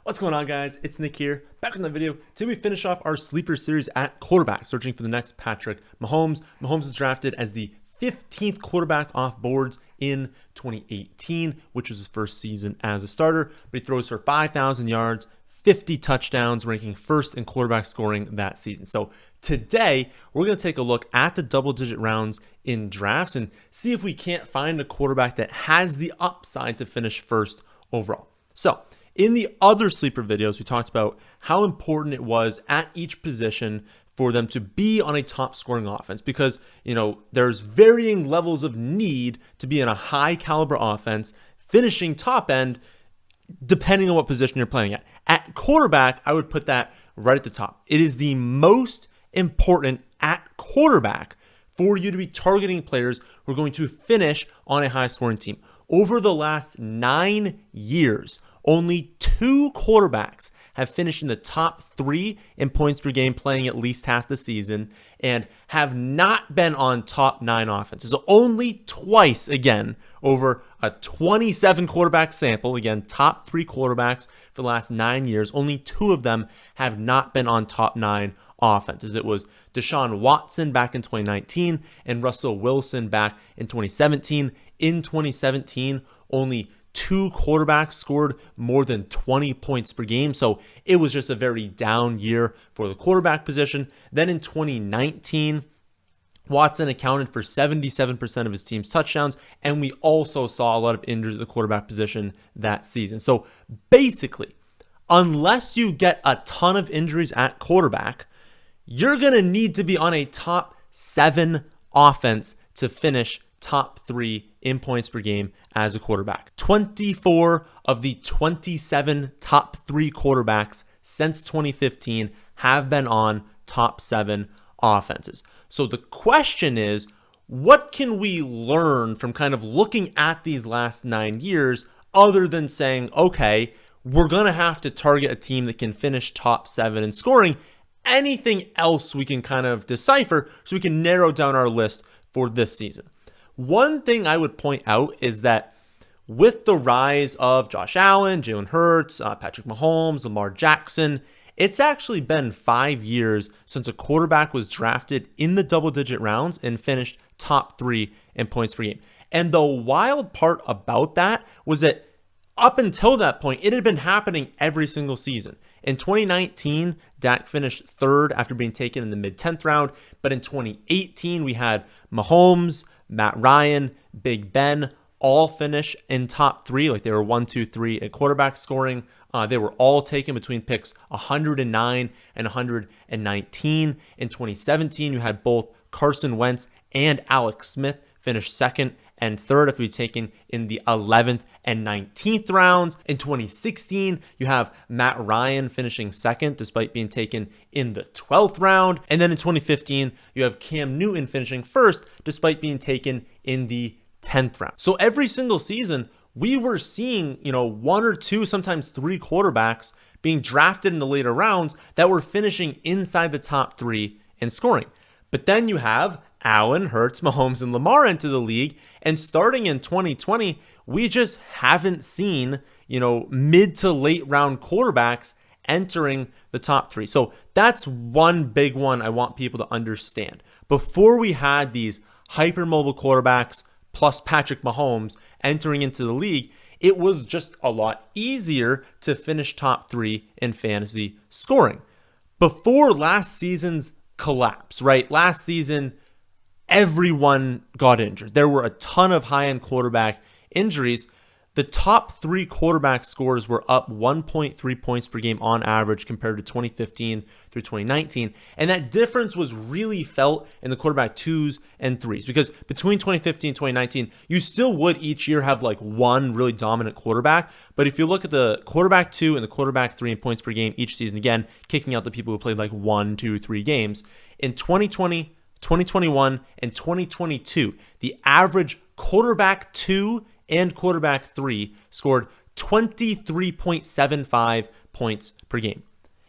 What's going on, guys? It's Nick here, back with another video. Today we finish off our sleeper series at quarterback, searching for the next Patrick Mahomes. Mahomes is drafted as the 15th quarterback off boards in 2018, which was his first season as a starter. But he throws for 5,000 yards, 50 touchdowns, ranking first in quarterback scoring that season. So today, we're going to take a look at the double-digit rounds in drafts and see if we can't find a quarterback that has the upside to finish first overall. So in the other sleeper videos, we talked about how important it was at each position for them to be on a top scoring offense because, there's varying levels of need to be in a high caliber offense, finishing top end, depending on what position you're playing at. At quarterback, I would put that right at the top. It is the most important at quarterback for you to be targeting players who are going to finish on a high scoring team. Over the last 9 years, only 2 quarterbacks have finished in the top 3 in points per game playing at least half the season and have not been on top 9 offenses. So only twice, again, over a 27 quarterback sample, again, top 3 quarterbacks for the last 9 years, only 2 of them have not been on top 9 offenses. It was Deshaun Watson back in 2019 and Russell Wilson back in 2017. In 2017, only 2 quarterbacks scored more than 20 points per game. So it was just a very down year for the quarterback position. Then in 2019, Watson accounted for 77% of his team's touchdowns, and we also saw a lot of injuries at the quarterback position that season. So basically, unless you get a ton of injuries at quarterback, you're going to need to be on a top 7 offense to finish top 3 in points per game as a quarterback. 24 of the 27 top 3 quarterbacks since 2015 have been on top 7 offenses. So the question is, what can we learn from kind of looking at these last 9 years other than saying, okay, we're going to have to target a team that can finish top 7 in scoring? Anything else we can kind of decipher so we can narrow down our list for this season? One thing I would point out is that with the rise of Josh Allen, Jalen Hurts, Patrick Mahomes, Lamar Jackson, it's actually been 5 years since a quarterback was drafted in the double-digit rounds and finished top 3 in points per game. And the wild part about that was that up until that point, it had been happening every single season. In 2019, Dak finished 3rd after being taken in the mid-10th round. But in 2018, we had Mahomes, Matt Ryan, Big Ben all finish in top 3. Like they were 1, 2, 3 at quarterback scoring. They were all taken between picks 109 and 119. In 2017, you had both Carson Wentz and Alex Smith finish 2nd and 3rd if we taken in the 11th and 19th rounds. In 2016, you have Matt Ryan finishing 2nd despite being taken in the 12th round. And then in 2015, you have Cam Newton finishing 1st despite being taken in the 10th round. So every single season, we were seeing, 1 or 2, sometimes 3 quarterbacks being drafted in the later rounds that were finishing inside the top 3 in scoring. But then you have Allen, Hurts, Mahomes, and Lamar enter the league. And starting in 2020, we just haven't seen, mid to late round quarterbacks entering the top 3. So that's one big one I want people to understand. Before we had these hypermobile quarterbacks plus Patrick Mahomes entering into the league, it was just a lot easier to finish top 3 in fantasy scoring. Before last season's collapse, right? Last season, everyone got injured. There were a ton of high-end quarterback injuries. The top 3 quarterback scores were up 1.3 points per game on average compared to 2015 through 2019. And that difference was really felt in the quarterback 2s and 3s because between 2015 and 2019, you still would each year have like one really dominant quarterback. But if you look at the quarterback 2 and the quarterback 3 in points per game each season, again, kicking out the people who played like 1, 2, 3 games, in 2020, 2021, and 2022, the average quarterback 2 and quarterback 3 scored 23.75 points per game.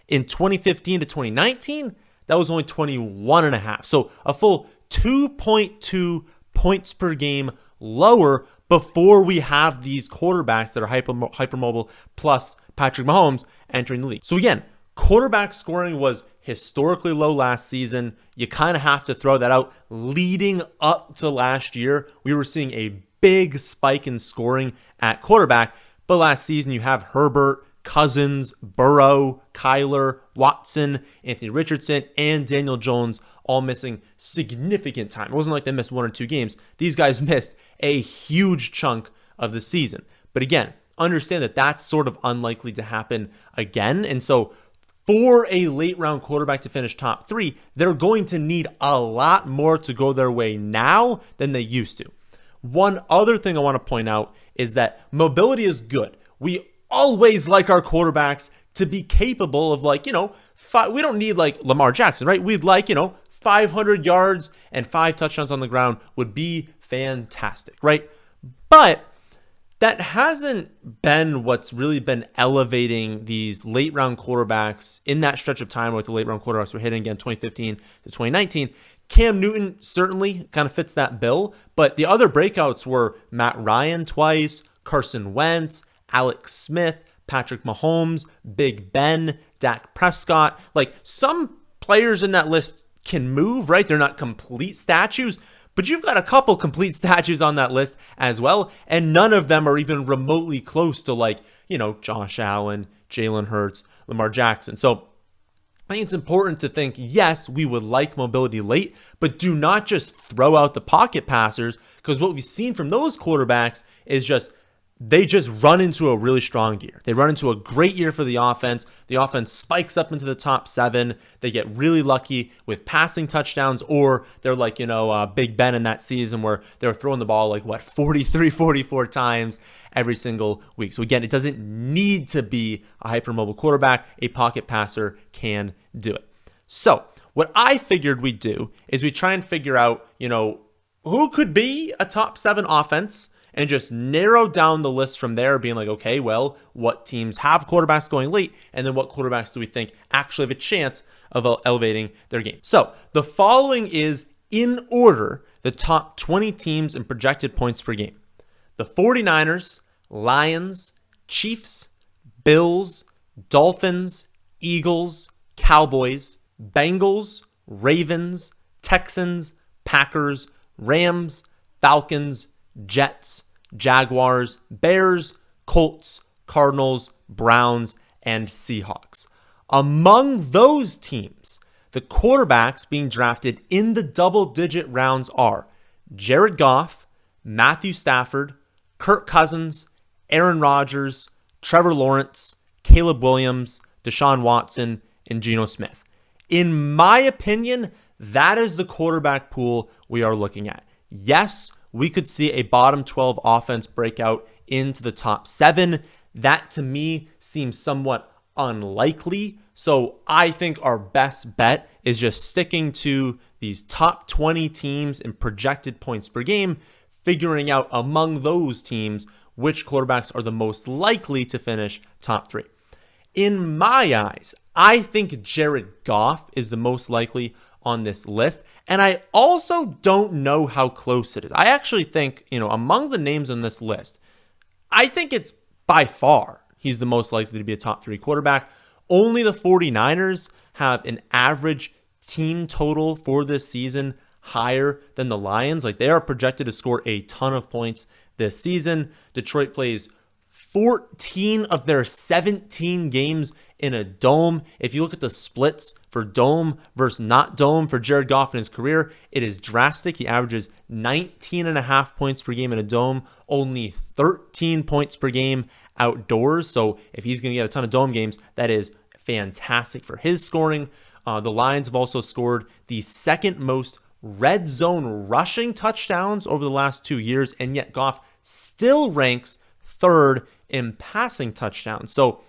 In 2015 to 2019, that was only 21.5. So a full 2.2 points per game lower, before we have these quarterbacks that are hypermobile plus Patrick Mahomes entering the league. So again, quarterback scoring was historically low last season. You kind of have to throw that out. Leading up to last year, we were seeing a big spike in scoring at quarterback. But last season, you have Herbert, Cousins, Burrow, Kyler, Watson, Anthony Richardson, and Daniel Jones all missing significant time. It wasn't like they missed 1 or 2 games. These guys missed a huge chunk of the season. But again, understand that that's sort of unlikely to happen again. And so for a late round quarterback to finish top 3, they're going to need a lot more to go their way now than they used to. One other thing I want to point out is that mobility is good. We always like our quarterbacks to be capable of we don't need like Lamar Jackson, right? We'd like, 500 yards and 5 touchdowns on the ground would be fantastic, right? But that hasn't been what's really been elevating these late round quarterbacks in that stretch of time where the late round quarterbacks were hitting again 2015 to 2019. Cam Newton certainly kind of fits that bill, but the other breakouts were Matt Ryan twice, Carson Wentz, Alex Smith, Patrick Mahomes, Big Ben, Dak Prescott. Like, some players in that list can move, right? They're not complete statues, but you've got a couple complete statues on that list as well, and none of them are even remotely close to Josh Allen, Jalen Hurts, Lamar Jackson. So I think it's important to think, yes, we would like mobility late, but do not just throw out the pocket passers, because what we've seen from those quarterbacks is they just run into a really strong year. They run into a great year for the offense. The offense spikes up into the top 7. They get really lucky with passing touchdowns, or they're like, Big Ben in that season where they're throwing the ball 43, 44 times every single week. So again, it doesn't need to be a hypermobile quarterback. A pocket passer can do it. So what I figured we'd do is we try and figure out, who could be a top 7 offense, and just narrow down the list from there, being like, okay, well, what teams have quarterbacks going late, and then what quarterbacks do we think actually have a chance of elevating their game? So the following is, in order, the top 20 teams in projected points per game. The 49ers, Lions, Chiefs, Bills, Dolphins, Eagles, Cowboys, Bengals, Ravens, Texans, Packers, Rams, Falcons, Jets, Jaguars, Bears, Colts, Cardinals, Browns, and Seahawks. Among those teams, the quarterbacks being drafted in the double-digit rounds are Jared Goff, Matthew Stafford, Kirk Cousins, Aaron Rodgers, Trevor Lawrence, Caleb Williams, Deshaun Watson, and Geno Smith. In my opinion, that is the quarterback pool we are looking at. Yes, we could see a bottom 12 offense breakout into the top 7. That to me seems somewhat unlikely. So I think our best bet is just sticking to these top 20 teams in projected points per game, figuring out among those teams which quarterbacks are the most likely to finish top 3. In my eyes, I think Jared Goff is the most likely on this list. And I also don't know how close it is. I actually think, among the names on this list, I think it's by far he's the most likely to be a top 3 quarterback. Only the 49ers have an average team total for this season higher than the Lions. They are projected to score a ton of points this season. Detroit plays 14 of their 17 games in a dome. If you look at the splits for dome versus not dome for Jared Goff in his career, it is drastic. He averages 19.5 points per game in a dome, only 13 points per game outdoors. So if he's going to get a ton of dome games, that is fantastic for his scoring. The Lions have also scored the second most red zone rushing touchdowns over the last 2 years, and yet Goff still ranks 3rd in passing touchdowns. So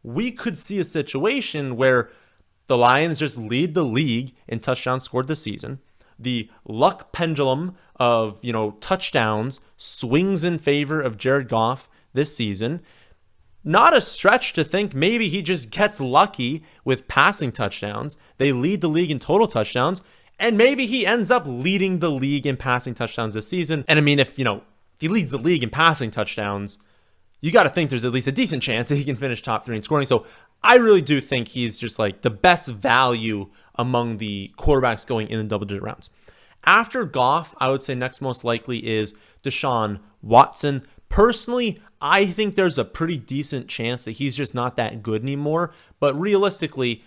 we could see a situation where the Lions just lead the league in touchdowns scored this season. The luck pendulum of, touchdowns swings in favor of Jared Goff this season. Not a stretch to think maybe he just gets lucky with passing touchdowns. They lead the league in total touchdowns, and maybe he ends up leading the league in passing touchdowns this season. And I mean, if, he leads the league in passing touchdowns. You got to think there's at least a decent chance that he can finish top 3 in scoring. So I really do think he's just like the best value among the quarterbacks going in the double-digit rounds. After Goff, I would say next most likely is Deshaun Watson. Personally, I think there's a pretty decent chance that he's just not that good anymore. But realistically,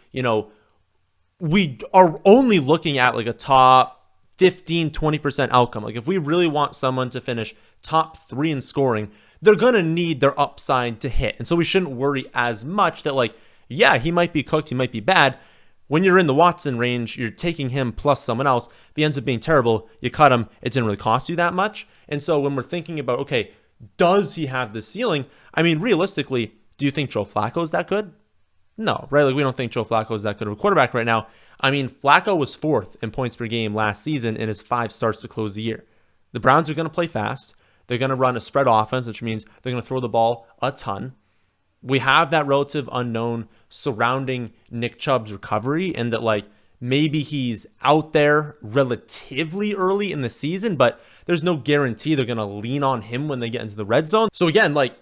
we are only looking at like a top 15, 20% outcome. Like if we really want someone to finish top 3 in scoring, they're going to need their upside to hit. And so we shouldn't worry as much that like, yeah, he might be cooked, he might be bad. When you're in the Watson range, you're taking him plus someone else. If he ends up being terrible, you cut him. It didn't really cost you that much. And so when we're thinking about, okay, does he have the ceiling? I mean, realistically, do you think Joe Flacco is that good? No, right? Like we don't think Joe Flacco is that good of a quarterback right now. I mean, Flacco was 4th in points per game last season in his 5 starts to close the year. The Browns are going to play fast. They're going to run a spread offense, which means they're going to throw the ball a ton. We have that relative unknown surrounding Nick Chubb's recovery, and that like maybe he's out there relatively early in the season, but there's no guarantee they're going to lean on him when they get into the red zone. So again, like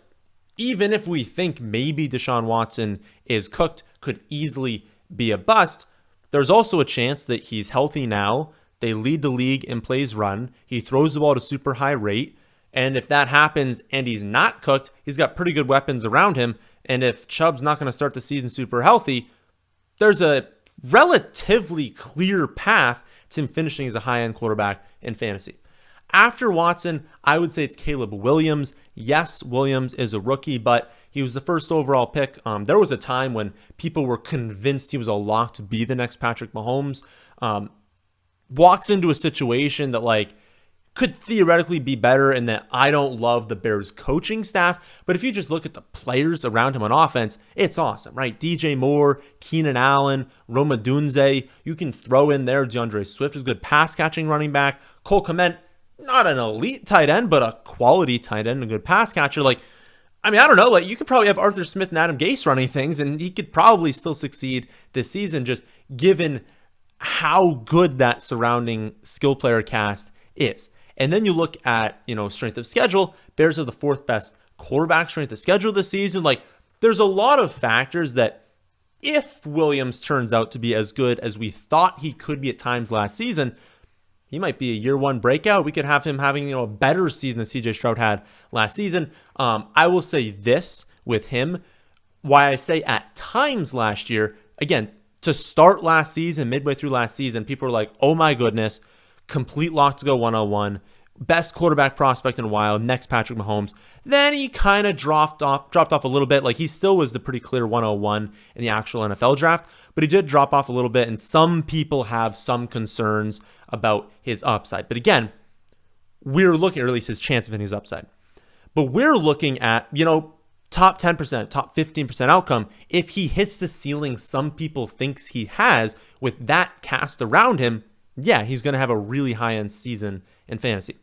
even if we think maybe Deshaun Watson is cooked, could easily be a bust, there's also a chance that he's healthy now. They lead the league in plays run. He throws the ball at a super high rate. And if that happens and he's not cooked, he's got pretty good weapons around him. And if Chubb's not going to start the season super healthy, there's a relatively clear path to him finishing as a high-end quarterback in fantasy. After Watson, I would say it's Caleb Williams. Yes, Williams is a rookie, but he was the first overall pick. There was a time when people were convinced he was a lock to be the next Patrick Mahomes. Walks into a situation that like could theoretically be better, and that I don't love the Bears coaching staff. But if you just look at the players around him on offense, it's awesome, right? DJ Moore, Keenan Allen, Roma Dunze. You can throw in there DeAndre Swift is a good pass catching running back. Cole Kmet, not an elite tight end, but a quality tight end, a good pass catcher. Like, I mean, I don't know. Like, you could probably have Arthur Smith and Adam Gase running things, and he could probably still succeed this season, just given how good that surrounding skill player cast is. And then you look at, strength of schedule. Bears are the 4th best quarterback strength of schedule this season. Like, there's a lot of factors that if Williams turns out to be as good as we thought he could be at times last season, he might be a year 1 breakout. We could have him having, a better season than CJ Stroud had last season. I will say this with him, why I say at times last year, again, to start last season, midway through last season, people were like, oh my goodness, complete lock to go 101, best quarterback prospect in a while, next Patrick Mahomes. Then he kind of dropped off a little bit. Like he still was the pretty clear 101 in the actual NFL draft, but he did drop off a little bit, and some people have some concerns about his upside. But again, we're looking, or at least his chance of hitting his upside. But we're looking at, top 10%, top 15% outcome. If he hits the ceiling some people thinks he has with that cast around him, yeah, he's going to have a really high-end season in fantasy.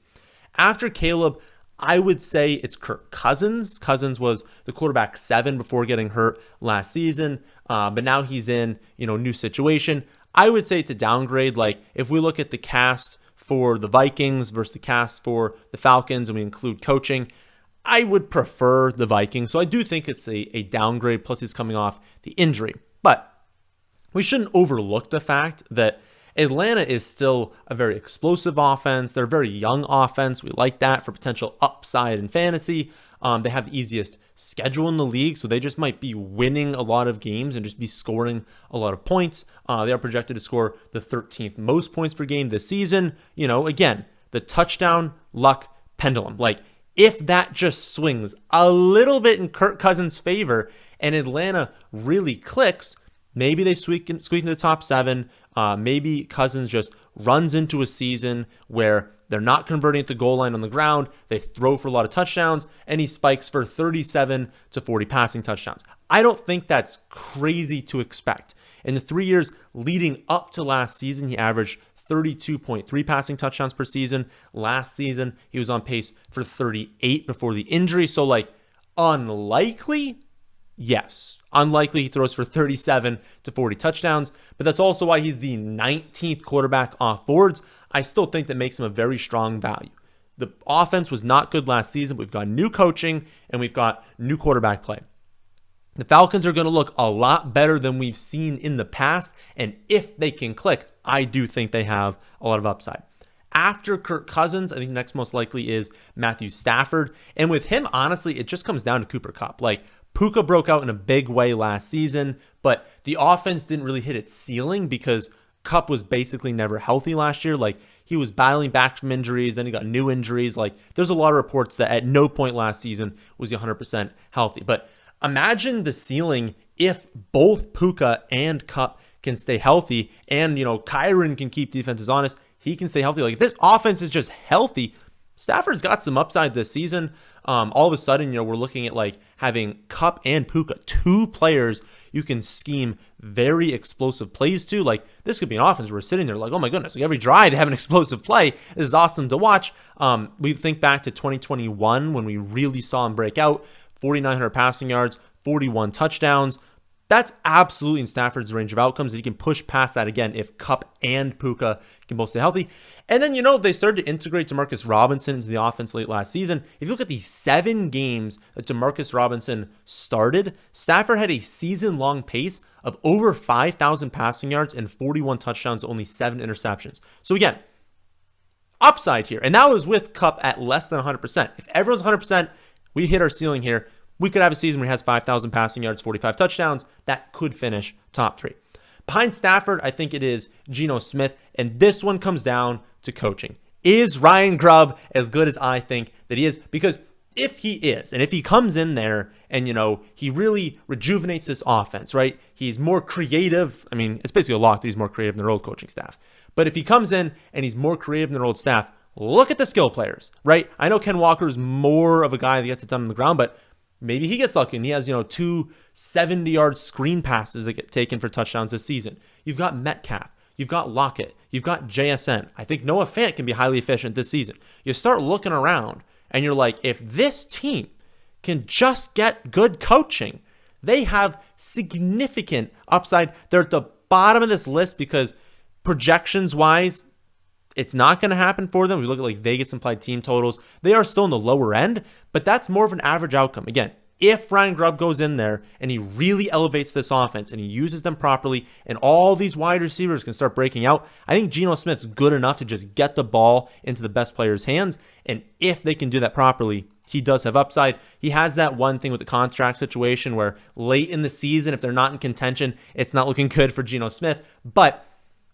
After Caleb, I would say it's Kirk Cousins. Cousins was the quarterback 7 before getting hurt last season, but now he's in, new situation. I would say it's a downgrade. Like if we look at the cast for the Vikings versus the cast for the Falcons, and we include coaching, I would prefer the Vikings. So I do think it's a downgrade, plus he's coming off the injury. But we shouldn't overlook the fact that Atlanta is still a very explosive offense. They're a very young offense. We like that for potential upside in fantasy. They have the easiest schedule in the league, so they just might be winning a lot of games and just be scoring a lot of points. They are projected to score the 13th most points per game this season. Again, the touchdown luck pendulum. Like, if that just swings a little bit in Kirk Cousins' favor and Atlanta really clicks, maybe they squeak into the top 7. Maybe Cousins just runs into a season where they're not converting at the goal line on the ground. They throw for a lot of touchdowns, and he spikes for 37 to 40 passing touchdowns. I don't think that's crazy to expect. In the 3 years leading up to last season, he averaged 32.3 passing touchdowns per season. Last season, he was on pace for 38 before the injury. So, unlikely? Yes. Unlikely he throws for 37 to 40 touchdowns, but that's also why he's the 19th quarterback off boards. I still think that makes him a very strong value. The offense was not good last season. We've got new coaching and we've got new quarterback play. The Falcons are going to look a lot better than we've seen in the past. And if they can click, I do think they have a lot of upside. After Kirk Cousins, I think next most likely is Matthew Stafford. And with him, honestly, it just comes down to Cooper Kupp. Like, Puka broke out in a big way last season, but the offense didn't really hit its ceiling because Kupp was basically never healthy last year. Like, he was battling back from injuries, then he got new injuries. Like, there's a lot of reports that at no point last season was he 100% healthy. But imagine the ceiling if both Puka and Kupp can stay healthy, and Kyron can keep defenses honest. He can stay healthy. Like, if this offense is just healthy, Stafford's got some upside this season. All of a sudden, we're looking at like having Kupp and Puka, two players you can scheme very explosive plays to. Like, this could be an offense where we're sitting there like, oh my goodness, like every drive they have an explosive play. This is awesome to watch. We think back to 2021 when we really saw him break out, 4,900 passing yards, 41 touchdowns. That's absolutely in Stafford's range of outcomes. And he can push past that again if Kupp and Puka can both stay healthy. And then, they started to integrate Demarcus Robinson into the offense late last season. If you look at the 7 games that Demarcus Robinson started, Stafford had a season-long pace of over 5,000 passing yards and 41 touchdowns, only 7 interceptions. So again, upside here. And that was with Kupp at less than 100%. If everyone's 100%, we hit our ceiling here. We could have a season where he has 5,000 passing yards, 45 touchdowns. That could finish top 3. Behind Stafford, I think it is Geno Smith, and this one comes down to coaching. Is Ryan Grubb as good as I think that he is? Because if he is, and if he comes in there and, he really rejuvenates this offense, right? He's more creative. I mean, it's basically a lock that he's more creative than their old coaching staff. But if he comes in and he's more creative than their old staff, look at the skill players, right? I know Ken Walker is more of a guy that gets it done on the ground, but maybe he gets lucky and he has, 2 70-yard screen passes that get taken for touchdowns this season. You've got Metcalf. You've got Lockett. You've got JSN. I think Noah Fant can be highly efficient this season. You start looking around and you're like, if this team can just get good coaching, they have significant upside. They're at the bottom of this list because projections-wise, it's not going to happen for them. We look at like Vegas implied team totals. They are still in the lower end, but that's more of an average outcome. Again, if Ryan Grubb goes in there and he really elevates this offense and he uses them properly and all these wide receivers can start breaking out, I think Geno Smith's good enough to just get the ball into the best players' hands. And if they can do that properly, he does have upside. He has that one thing with the contract situation where late in the season, if they're not in contention, it's not looking good for Geno Smith. But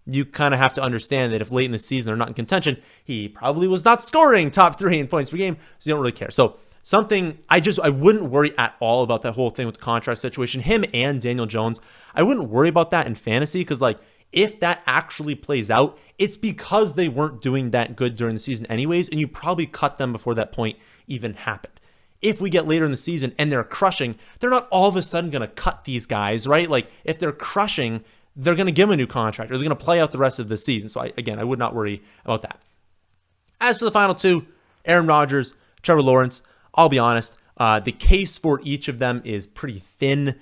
you kind of have to understand that if late in the season they're not in contention, he probably was not scoring top 3 in points per game, so you don't really care. So something I wouldn't worry at all about that whole thing with the contract situation. Him and Daniel Jones, I wouldn't worry about that in fantasy because like if that actually plays out, it's because they weren't doing that good during the season anyways, and you probably cut them before that point even happened. If we get later in the season and they're crushing, they're not all of a sudden going to cut these guys, right? Like if they're crushing, they're going to give him a new contract or they're going to play out the rest of the season. So I would not worry about that. As for the final 2, Aaron Rodgers, Trevor Lawrence, I'll be honest, the case for each of them is pretty thin.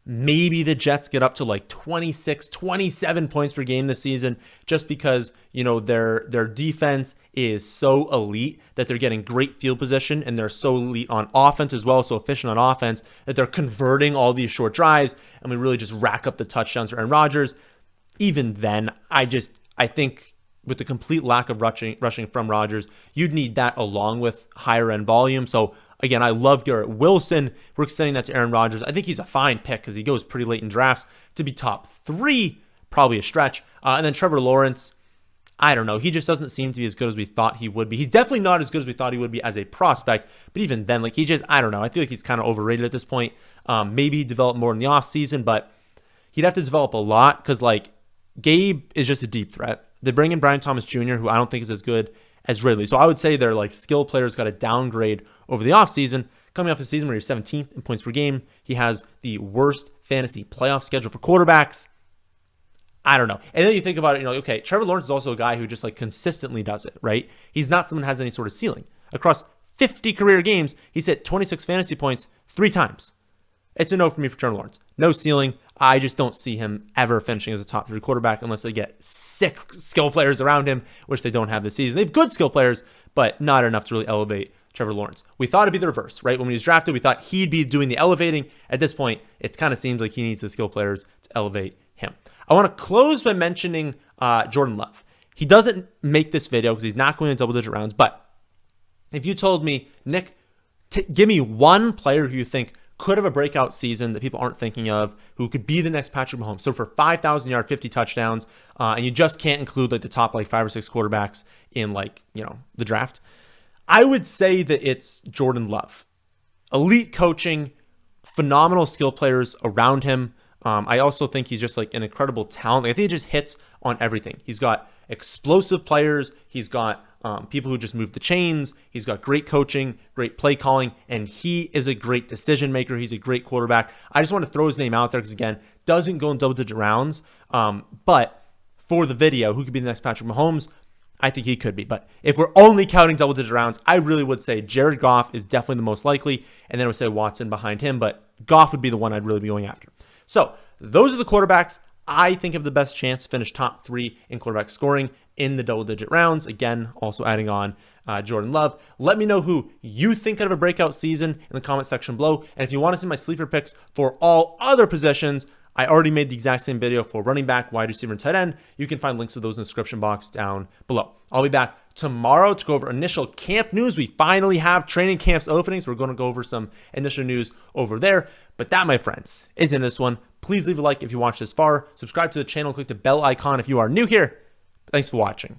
Maybe the Jets get up to like 26, 27 points per game this season just because, their defense is so elite that they're getting great field position and they're so elite on offense as well, so efficient on offense that they're converting all these short drives and we really just rack up the touchdowns for Aaron Rodgers. Even then, I think with the complete lack of rushing from Rodgers, you'd need that along with higher end volume. So again, I love Garrett Wilson. We're extending that to Aaron Rodgers. I think he's a fine pick because he goes pretty late in drafts. To be top 3, probably a stretch. And then Trevor Lawrence, I don't know. He just doesn't seem to be as good as we thought he would be. He's definitely not as good as we thought he would be as a prospect. But even then, like I don't know. I feel like he's kind of overrated at this point. Maybe he developed more in the offseason, but he'd have to develop a lot because like Gabe is just a deep threat. They bring in Brian Thomas Jr., who I don't think is as good as Ridley. So I would say their like skill players got a downgrade over the offseason. Coming off the season where he's 17th in points per game, he has the worst fantasy playoff schedule for quarterbacks. I don't know. And then you think about it, okay, Trevor Lawrence is also a guy who just like consistently does it, right? He's not someone who has any sort of ceiling. Across 50 career games, he's hit 26 fantasy points 3 times. It's a no for me for Trevor Lawrence. No ceiling. I just don't see him ever finishing as a top 3 quarterback unless they get sick skill players around him, which they don't have this season. They have good skill players, but not enough to really elevate Trevor Lawrence. We thought it'd be the reverse, right? When he was drafted, we thought he'd be doing the elevating. At this point, it kind of seems like he needs the skill players to elevate him. I want to close by mentioning Jordan Love. He doesn't make this video because he's not going in double-digit rounds, but if you told me, Nick, give me one player who you think could have a breakout season that people aren't thinking of, who could be the next Patrick Mahomes, so for 5,000 yards, 50 touchdowns, and you just can't include like the top like 5 or 6 quarterbacks in like, the draft, I would say that it's Jordan Love. Elite coaching, phenomenal skill players around him. I also think he's just like an incredible talent. I think he just hits on everything. He's got explosive players. He's got people who just move the chains. He's got great coaching, great play calling, and he is a great decision maker. He's a great quarterback. I just want to throw his name out there because, again, doesn't go in double-digit rounds. But for the video, who could be the next Patrick Mahomes? I think he could be. But if we're only counting double-digit rounds, I really would say Jared Goff is definitely the most likely, and then I would say Watson behind him, but Goff would be the one I'd really be going after. So those are the quarterbacks I think have the best chance to finish top 3 in quarterback scoring in the double-digit rounds. Again, also adding on Jordan Love. Let me know who you think could have a breakout season in the comment section below. And if you want to see my sleeper picks for all other positions, I already made the exact same video for running back, wide receiver, and tight end. You can find links to those in the description box down below. I'll be back tomorrow to go over initial camp news. We finally have training camps opening, so we're going to go over some initial news over there. But that, my friends, is in this one. Please leave a like if you watched this far. Subscribe to the channel. Click the bell icon if you are new here. Thanks for watching.